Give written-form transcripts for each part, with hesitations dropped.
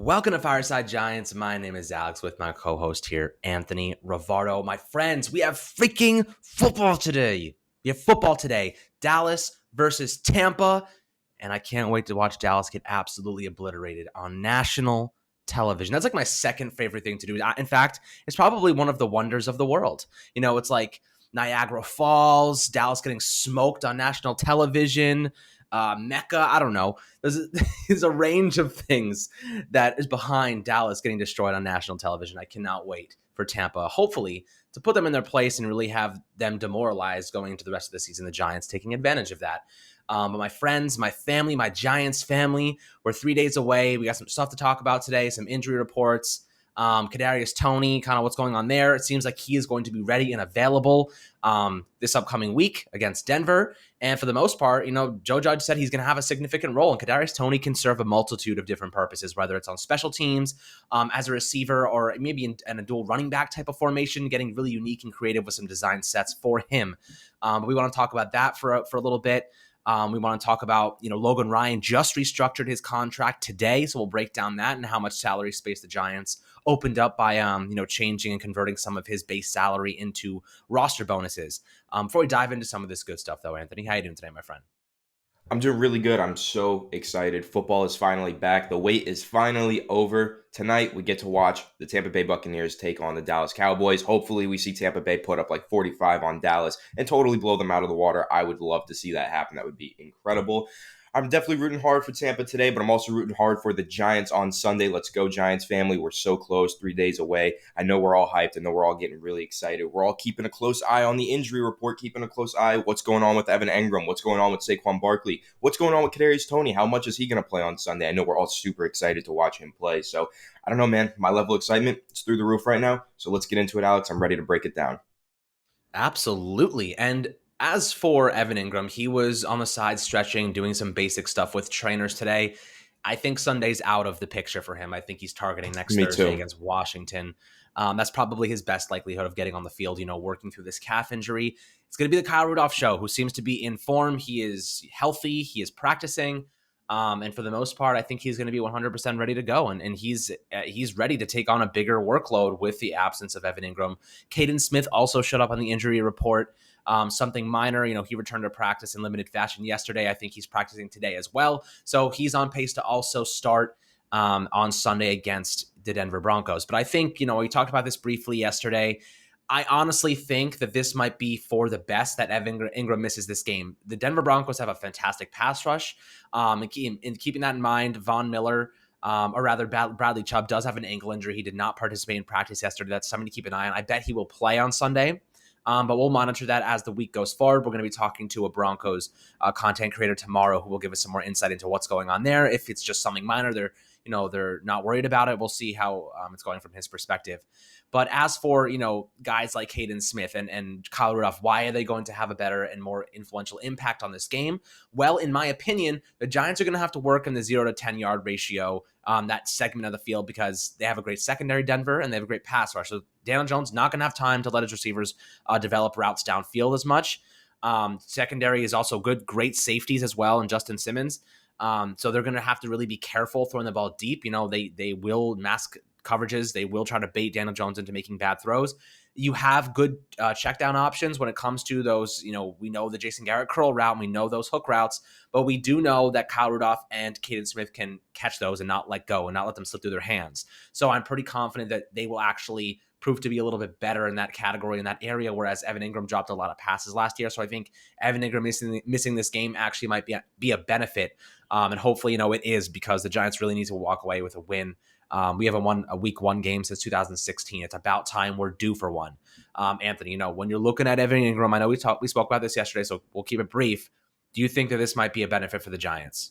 Welcome to Fireside Giants. My name is Alex with my co-host here, Anthony Rivardo. My friends, we have freaking football today. Dallas versus Tampa. And I can't wait to watch Dallas get absolutely obliterated on national television. That's like my second favorite thing to do. In fact, it's probably one of the wonders of the world. It's like Niagara Falls, Dallas getting smoked on national television, Mecca, I don't know. There's a range of things that is behind Dallas getting destroyed on national television. I cannot wait for Tampa, hopefully, to put them in their place and really have them demoralized going into the rest of the season. The Giants taking advantage of that. But my friends, my family, my Giants family, we're 3 days away. We got some stuff to talk about today, some injury reports. Kadarius Toney, kind of what's going on there. It seems like he is going to be ready and available this upcoming week against Denver. And for the most part, Joe Judge said he's going to have a significant role, and Kadarius Toney can serve a multitude of different purposes, whether it's on special teams, as a receiver, or maybe in a dual running back type of formation, getting really unique and creative with some design sets for him. But we want to talk about that for a little bit. We want to talk about, Logan Ryan just restructured his contract today. So we'll break down that and how much salary space the Giants opened up by, changing and converting some of his base salary into roster bonuses. Before we dive into some of this good stuff, though, Anthony, how you doing today, my friend? I'm doing really good. I'm so excited. Football is finally back. The wait is finally over. Tonight, we get to watch the Tampa Bay Buccaneers take on the Dallas Cowboys. Hopefully, we see Tampa Bay put up like 45 on Dallas and totally blow them out of the water. I would love to see that happen. That would be incredible. I'm definitely rooting hard for Tampa today, but I'm also rooting hard for the Giants on Sunday. Let's go, Giants family. We're so close, 3 days away. I know we're all hyped. I know we're all getting really excited. We're all keeping a close eye on the injury report, keeping a close eye. What's going on with Evan Engram? What's going on with Saquon Barkley? What's going on with Kadarius Toney? How much is he going to play on Sunday? I know we're all super excited to watch him play. So I don't know, man. My level of excitement is through the roof right now. So let's get into it, Alex. I'm ready to break it down. Absolutely. And as for Evan Ingram, he was on the side stretching, doing some basic stuff with trainers today. I think Sunday's out of the picture for him. I think he's targeting next Me Thursday too. against Washington. That's probably his best likelihood of getting on the field, working through this calf injury. It's going to be the Kyle Rudolph show, who seems to be in form. He is healthy. He is practicing. And for the most part, I think he's going to be 100% ready to go. And he's ready to take on a bigger workload with the absence of Evan Ingram. Caden Smith also showed up on the injury report. Something minor, he returned to practice in limited fashion yesterday. I think he's practicing today as well. So he's on pace to also start on Sunday against the Denver Broncos. But I think, we talked about this briefly yesterday. I honestly think that this might be for the best that Evan Ingram misses this game. The Denver Broncos have a fantastic pass rush. And keeping that in mind, Von Miller, or rather Bradley Chubb, does have an ankle injury. He did not participate in practice yesterday. That's something to keep an eye on. I bet he will play on Sunday. But we'll monitor that as the week goes forward. We're going to be talking to a Broncos content creator tomorrow who will give us some more insight into what's going on there. If it's just something minor, they're not worried about it. We'll see how it's going from his perspective. But as for, guys like Caden Smith and Kyle Rudolph, why are they going to have a better and more influential impact on this game? Well, in my opinion, the Giants are going to have to work in the 0 to 10 yard ratio, that segment of the field, because they have a great secondary, Denver, and they have a great pass rush. So Daniel Jones not going to have time to let his receivers develop routes downfield as much. Secondary is also good, great safeties as well, and Justin Simmons. So they're going to have to really be careful throwing the ball deep. They will mask coverages. They will try to bait Daniel Jones into making bad throws. You have good check down options when it comes to those. We know the Jason Garrett curl route, and we know those hook routes, but we do know that Kyle Rudolph and Caden Smith can catch those and not let go and not let them slip through their hands. So I'm pretty confident that they will actually prove to be a little bit better in that category, in that area, whereas Evan Ingram dropped a lot of passes last year. So I think Evan Ingram missing this game actually might be a benefit. And hopefully, it is, because the Giants really need to walk away with a win. We haven't won a week one game since 2016. It's about time we're due for one. Anthony, when you're looking at Evan Ingram, I know we spoke about this yesterday, so we'll keep it brief. Do you think that this might be a benefit for the Giants?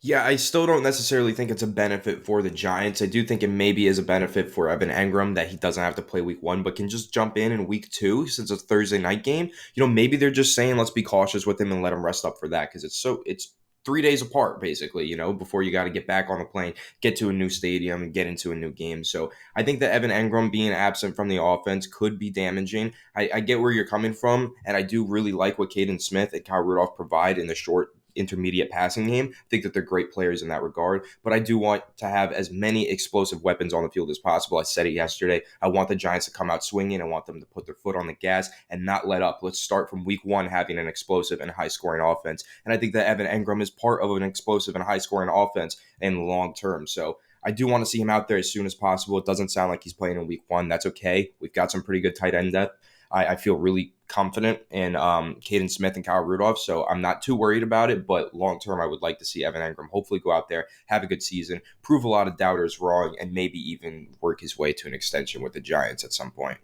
Yeah, I still don't necessarily think it's a benefit for the Giants. I do think it maybe is a benefit for Evan Engram that he doesn't have to play week one, but can just jump in week two since it's a Thursday night game. Maybe they're just saying, let's be cautious with him and let him rest up for that, because it's 3 days apart, basically, before you got to get back on the plane, get to a new stadium, and get into a new game. So I think that Evan Engram being absent from the offense could be damaging. I get where you're coming from, and I do really like what Caden Smith and Kyle Rudolph provide in the short intermediate passing game. I think that they're great players in that regard, but I do want to have as many explosive weapons on the field as possible. I said it yesterday. I want the Giants to come out swinging. I want them to put their foot on the gas and not let up. Let's start from week one having an explosive and high scoring offense. And I think that Evan Engram is part of an explosive and high scoring offense in the long term. So I do want to see him out there as soon as possible. It doesn't sound like he's playing in week one. That's okay. We've got some pretty good tight end depth. I feel really confident in Caden Smith and Kyle Rudolph, so I'm not too worried about it. But long term, I would like to see Evan Engram hopefully go out there, have a good season, prove a lot of doubters wrong, and maybe even work his way to an extension with the Giants at some point.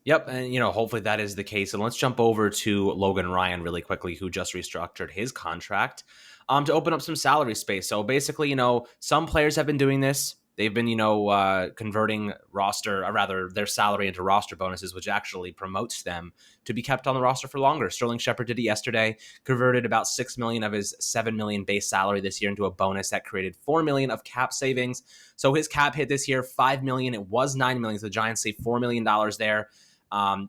Yep, and hopefully that is the case. And let's jump over to Logan Ryan really quickly, who just restructured his contract to open up some salary space. So basically, some players have been doing this. They've been, converting their salary into roster bonuses, which actually promotes them to be kept on the roster for longer. Sterling Shepard did it yesterday, converted about $6 million of his $7 million base salary this year into a bonus that created $4 million of cap savings. So his cap hit this year, $5 million. It was $9 million. So the Giants save $4 million there.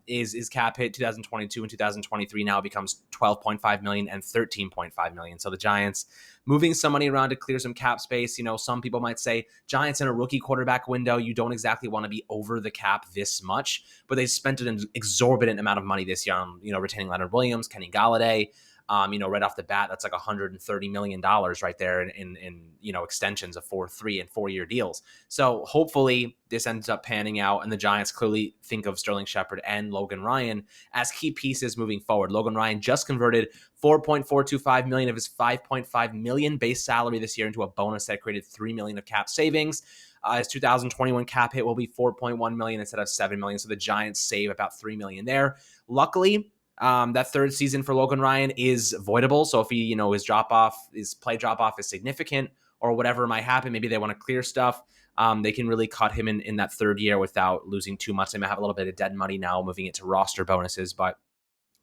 Is cap hit 2022 and 2023 now becomes 12.5 million and 13.5 million. So the Giants moving some money around to clear some cap space. Some people might say Giants in a rookie quarterback window, you don't exactly want to be over the cap this much, but they spent an exorbitant amount of money this year on, retaining Leonard Williams, Kenny Golladay. Right off the bat, that's like $130 million right there in extensions of 4, 3, and 4-year deals. So hopefully this ends up panning out, and the Giants clearly think of Sterling Shepard and Logan Ryan as key pieces moving forward. Logan Ryan just converted $4.425 million of his $5.5 million base salary this year into a bonus that created $3 million of cap savings. His 2021 cap hit will be $4.1 million instead of $7 million. So the Giants save about $3 million there. Luckily, that third season for Logan Ryan is voidable. So if he, his play drop off is significant or whatever might happen, maybe they want to clear stuff. They can really cut him in that third year without losing too much. They might have a little bit of dead money now, moving it to roster bonuses, but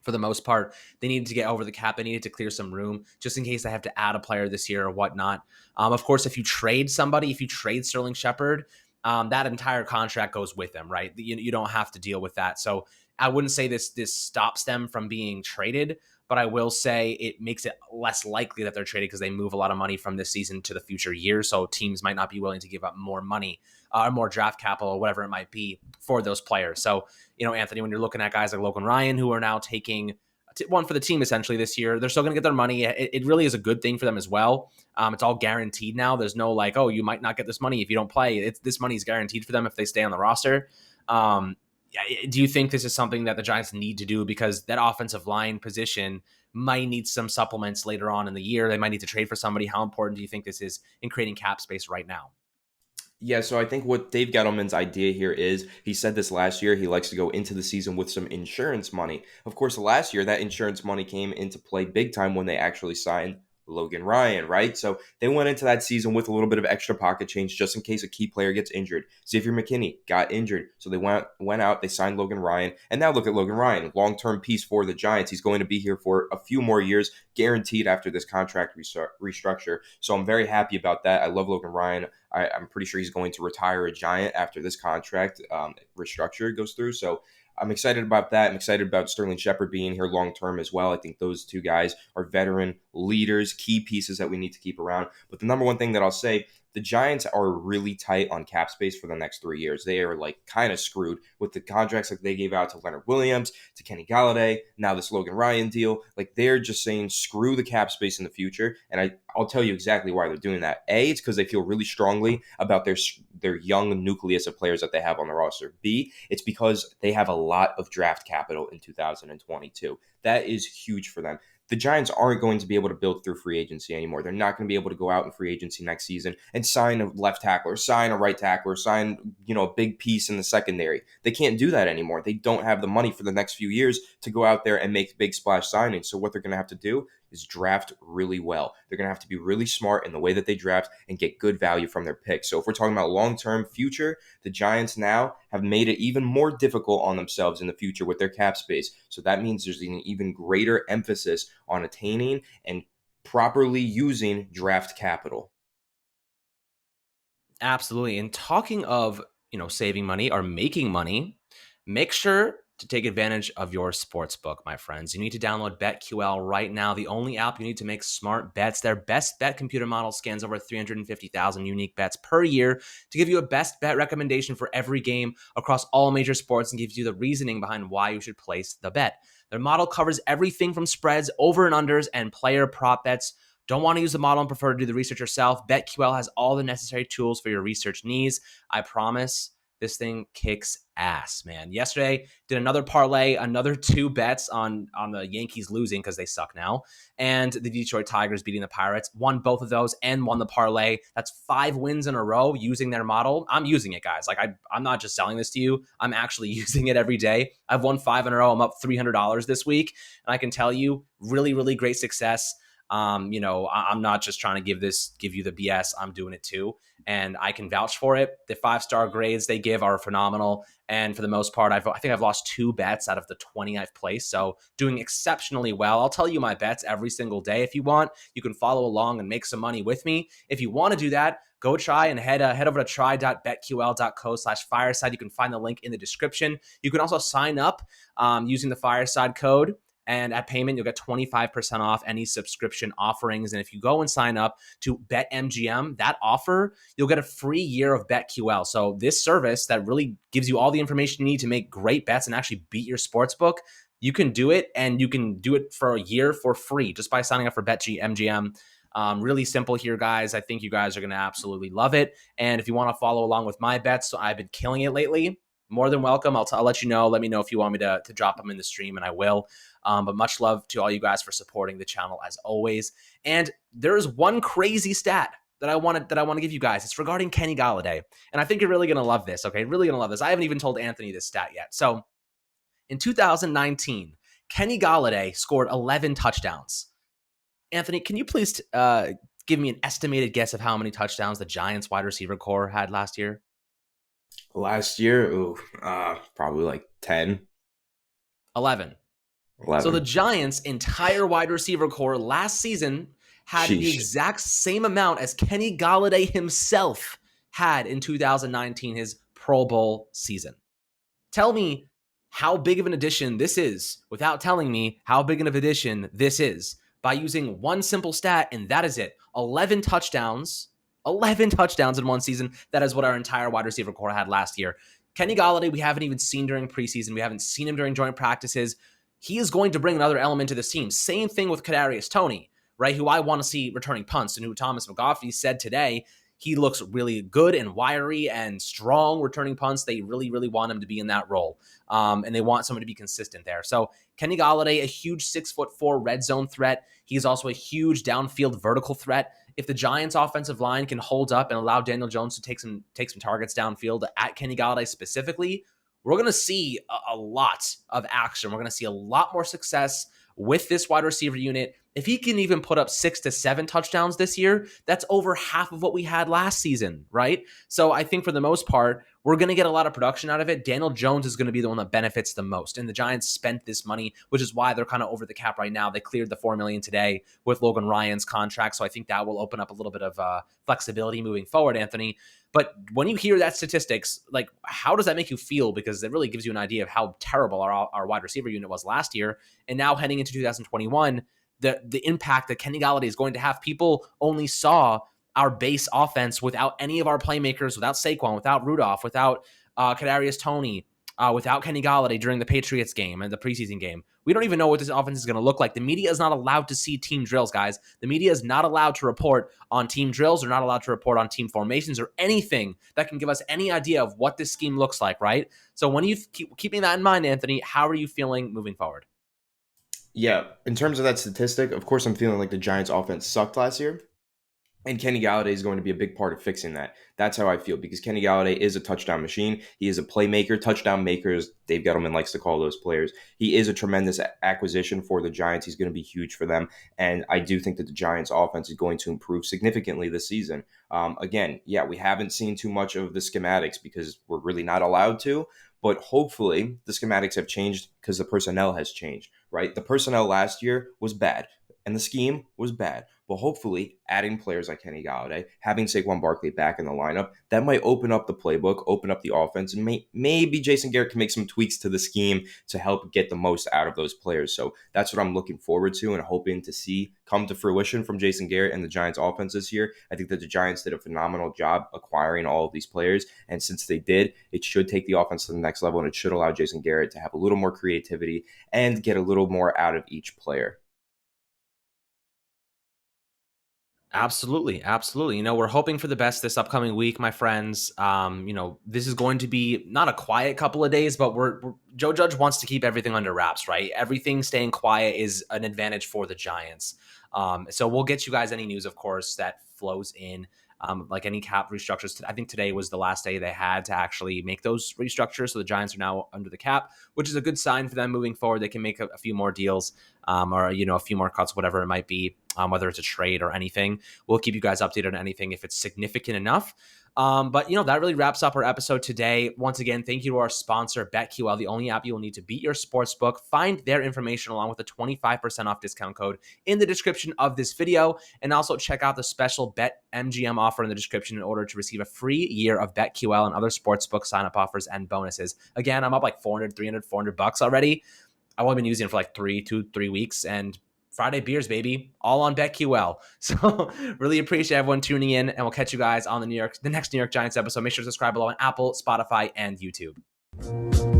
for the most part, they needed to get over the cap. They needed to clear some room just in case they have to add a player this year or whatnot. Of course, if you trade Sterling Shepard, that entire contract goes with them, right? You don't have to deal with that. So I wouldn't say this stops them from being traded, but I will say it makes it less likely that they're traded because they move a lot of money from this season to the future years. So teams might not be willing to give up more money or more draft capital or whatever it might be for those players. So, Anthony, when you're looking at guys like Logan Ryan, who are now taking one for the team essentially this year, they're still going to get their money. It really is a good thing for them as well. It's all guaranteed now. There's no like, oh, you might not get this money if you don't play. This money is guaranteed for them if they stay on the roster. Do you think this is something that the Giants need to do, because that offensive line position might need some supplements later on in the year? They might need to trade for somebody. How important do you think this is in creating cap space right now? Yeah, so I think what Dave Gettleman's idea here is, he said this last year, he likes to go into the season with some insurance money. Of course, last year, that insurance money came into play big time when they actually signed Logan Ryan, right? So they went into that season with a little bit of extra pocket change just in case a key player gets injured. Xavier McKinney got injured, so they went out, they signed Logan Ryan, and now look at Logan Ryan, long-term piece for the Giants. He's going to be here for a few more years, guaranteed after this contract restructure. So I'm very happy about that. I love Logan Ryan. I'm pretty sure he's going to retire a Giant after this contract restructure goes through. So I'm excited about that. I'm excited about Sterling Shepard being here long term as well. I think those two guys are veteran leaders, key pieces that we need to keep around. But the number one thing that I'll say, the Giants are really tight on cap space for the next 3 years. They are like kind of screwed with the contracts like they gave out to Leonard Williams, to Kenny Golladay, now this Logan Ryan deal. Like, they're just saying screw the cap space in the future. And I'll tell you exactly why they're doing that. A, it's because they feel really strongly about their young nucleus of players that they have on the roster. B, it's because they have a lot of draft capital in 2022. That is huge for them. The Giants aren't going to be able to build through free agency anymore. They're not going to be able to go out in free agency next season and sign a left tackle or sign a right tackle or sign, a big piece in the secondary. They can't do that anymore. They don't have the money for the next few years to go out there and make big splash signings. So what they're going to have to do is draft really well. They're going to have to be really smart in the way that they draft and get good value from their picks. So if we're talking about long-term future, the Giants now have made it even more difficult on themselves in the future with their cap space. So that means there's an even greater emphasis on attaining and properly using draft capital. Absolutely. And talking of, saving money or making money, make sure to take advantage of your sports book, my friends. You need to download BetQL right now, the only app you need to make smart bets. Their best bet computer model scans over 350,000 unique bets per year to give you a best bet recommendation for every game across all major sports and gives you the reasoning behind why you should place the bet. Their model covers everything from spreads, over and unders, and player prop bets. Don't want to use the model and prefer to do the research yourself? BetQL has all the necessary tools for your research needs. I promise this thing kicks ass, man. Yesterday, did another parlay, another 2 bets on the Yankees losing because they suck now, and the Detroit Tigers beating the Pirates. Won both of those and won the parlay. That's 5 wins in a row using their model. I'm using it, guys. Like I'm not just selling this to you. I'm actually using it every day. I've won 5 in a row. I'm up $300 this week, and I can tell you, really, really great success. I'm not just trying to give you the BS. I'm doing it too. And I can vouch for it. The 5-star grades they give are phenomenal. And for the most part, I think I've lost 2 bets out of the 20 I've placed. So doing exceptionally well. I'll tell you my bets every single day. If you want, you can follow along and make some money with me. If you want to do that, go try and head over to try.betql.co/fireside. You can find the link in the description. You can also sign up using the Fireside code. And at payment, you'll get 25% off any subscription offerings. And if you go and sign up to BetMGM, that offer, you'll get a free year of BetQL. So this service that really gives you all the information you need to make great bets and actually beat your sports book, you can do it, and you can do it for a year for free just by signing up for BetMGM. Really simple here, guys. I think you guys are going to absolutely love it. And if you want to follow along with my bets, so I've been killing it lately, more than welcome. I'll let you know. Let me know if you want me to drop them in the stream, and I will. But much love to all you guys for supporting the channel as always. And there's one crazy stat that I want to give you guys. It's regarding Kenny Golladay, and I think you're really gonna love this. Okay, really gonna love this. I haven't even told Anthony this stat yet. So in 2019, Kenny Golladay scored 11 touchdowns. Anthony, can you please give me an estimated guess of how many touchdowns the Giants wide receiver core had last year? Last year, probably like 10, 11. 11. So the Giants' entire wide receiver core last season had the Sheesh. exact same amount as Kenny Golladay himself had in 2019, his Pro Bowl season. Tell me how big of an addition this is without telling me how big of an addition this is by using one simple stat, and that is it. 11 touchdowns. 11 touchdowns in one season. That is what our entire wide receiver core had last year. Kenny Golladay, we haven't even seen during preseason. We haven't seen him during joint practices. He is going to bring another element to this team. Same thing with Kadarius Toney, right? Who I want to see returning punts, and who Thomas McGoffey said today he looks really good and wiry and strong returning punts. They really, really want him to be in that role. And they want someone to be consistent there. So Kenny Golladay, a huge 6'4" red zone threat. He's also a huge downfield vertical threat. If the Giants offensive line can hold up and allow Daniel Jones to take some targets downfield at Kenny Golladay specifically, we're going to see a lot of action. We're going to see a lot more success with this wide receiver unit. If he can even put up 6 to 7 touchdowns this year, that's over half of what we had last season, right? So I think for the most part, we're going to get a lot of production out of it. Daniel Jones is going to be the one that benefits the most. And the Giants spent this money, which is why they're kind of over the cap right now. They cleared the $4 million today with Logan Ryan's contract. So I think that will open up a little bit of flexibility moving forward, Anthony. But when you hear that statistics, like, how does that make you feel? Because it really gives you an idea of how terrible our wide receiver unit was last year. And now heading into 2021, the impact that Kenny Golladay is going to have. People only saw our base offense without any of our playmakers, without Saquon, without Rudolph, without Kadarius Toney, without Kenny Golladay during the Patriots game and the preseason game. We don't even know what this offense is going to look like. The media is not allowed to see team drills, guys. The media is not allowed to report on team drills. They're not allowed to report on team formations or anything that can give us any idea of what this scheme looks like, right? So when you keeping that in mind, Anthony, how are you feeling moving forward? Yeah, in terms of that statistic, of course, I'm feeling like the Giants' offense sucked last year. And Kenny Golladay is going to be a big part of fixing that. That's how I feel, because Kenny Golladay is a touchdown machine. He is a playmaker. Touchdown makers, Dave Gettleman likes to call those players. He is a tremendous acquisition for the Giants. He's going to be huge for them. And I do think that the Giants' offense is going to improve significantly this season. Again, yeah, we haven't seen too much of the schematics because we're really not allowed to. But hopefully the schematics have changed because the personnel has changed, right? The personnel last year was bad and the scheme was bad. But hopefully, adding players like Kenny Golladay, having Saquon Barkley back in the lineup, that might open up the playbook, open up the offense, and maybe Jason Garrett can make some tweaks to the scheme to help get the most out of those players. So that's what I'm looking forward to and hoping to see come to fruition from Jason Garrett and the Giants offense this year. I think that the Giants did a phenomenal job acquiring all of these players. And since they did, it should take the offense to the next level, and it should allow Jason Garrett to have a little more creativity and get a little more out of each player. Absolutely, absolutely. We're hoping for the best this upcoming week, my friends. This is going to be not a quiet couple of days, but Joe Judge wants to keep everything under wraps, right? Everything staying quiet is an advantage for the Giants. So we'll get you guys any news, of course, that flows in. Like any cap restructures. I think today was the last day they had to actually make those restructures. So the Giants are now under the cap, which is a good sign for them moving forward. They can make a few more deals or, a few more cuts, whatever it might be, whether it's a trade or anything. We'll keep you guys updated on anything if it's significant enough. But that really wraps up our episode today. Once again, thank you to our sponsor, BetQL, the only app you will need to beat your sportsbook. Find their information along with a 25% off discount code in the description of this video. And also check out the special BetMGM offer in the description in order to receive a free year of BetQL and other sportsbook sign-up offers and bonuses. Again, I'm up like $400 already. I've only been using it for like 3 weeks, and Friday beers, baby, all on BetQL. So really appreciate everyone tuning in, and we'll catch you guys on the next New York Giants episode. Make sure to subscribe below on Apple, Spotify, and YouTube.